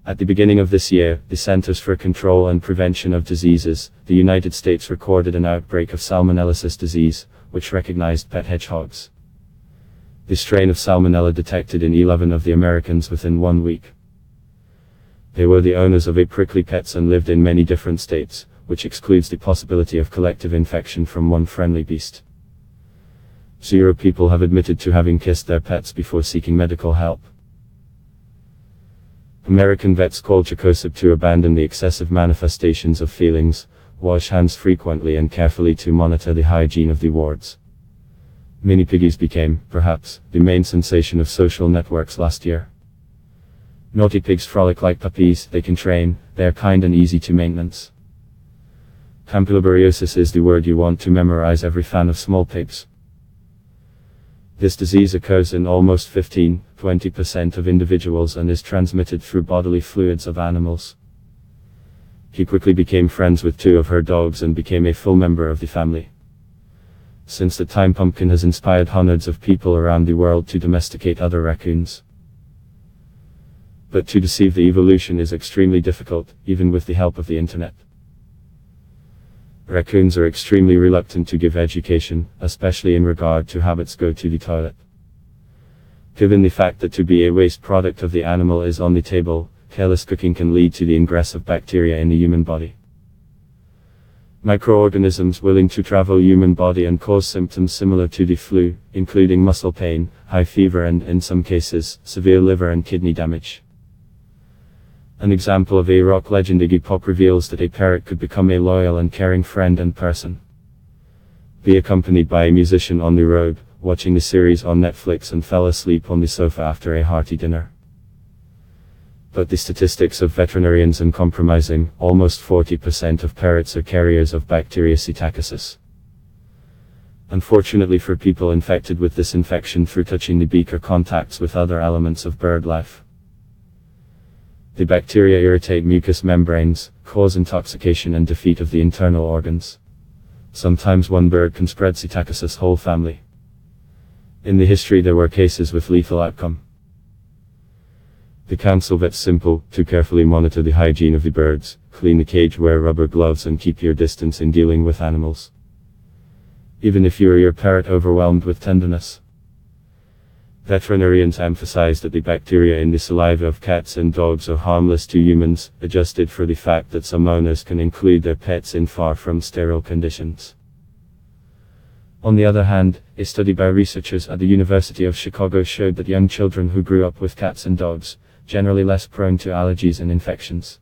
At the beginning of this year, the Centers for Control and Prevention of Diseases, the United States recorded an outbreak of salmonellosis disease, which recognized pet hedgehogs. The strain of salmonella detected in 11 of the Americans within 1 week. They were the owners of 8 prickly pets and lived in many different states, which excludes the possibility of collective infection from one friendly beast. 0 people have admitted to having kissed their pets before seeking medical help. American vets call Jacosep to abandon the excessive manifestations of feelings, wash hands frequently and carefully to monitor the hygiene of the wards. Mini piggies became, perhaps, the main sensation of social networks last year. Naughty pigs frolic like puppies, they can train, they are kind and easy to maintenance. Campylobacteriosis is the word you want to memorize, every fan of small pigs. This disease occurs in almost 15–20% of individuals and is transmitted through bodily fluids of animals. He quickly became friends with 2 of her dogs and became a full member of the family. Since that time, Pumpkin has inspired hundreds of people around the world to domesticate other raccoons. But to deceive the evolution is extremely difficult, even with the help of the internet. Raccoons are extremely reluctant to give education, especially in regard to habits go to the toilet. Given the fact that to be a waste product of the animal is on the table, careless cooking can lead to the ingress of bacteria in the human body. Microorganisms willing to travel human body and cause symptoms similar to the flu, including muscle pain, high fever and, in some cases, severe liver and kidney damage. An example of a rock legend, Iggy Pop reveals that a parrot could become a loyal and caring friend and person. Be accompanied by a musician on the road, watching the series on Netflix and fell asleep on the sofa after a hearty dinner. But the statistics of veterinarians are compromising. Almost 40% of parrots are carriers of bacteria psittacosis. Unfortunately for people infected with this infection through touching the beak or contacts with other elements of bird life, the bacteria irritate mucous membranes, cause intoxication and defeat of the internal organs. Sometimes one bird can spread psittacosis whole family. In the history there were cases with lethal outcome. The counsel vet's simple: to carefully monitor the hygiene of the birds, clean the cage, wear rubber gloves and keep your distance in dealing with animals. Even if you are your parrot overwhelmed with tenderness. Veterinarians emphasize that the bacteria in the saliva of cats and dogs are harmless to humans, adjusted for the fact that some owners can include their pets in far from sterile conditions. On the other hand, a study by researchers at the University of Chicago showed that young children who grew up with cats and dogs, generally less prone to allergies and infections.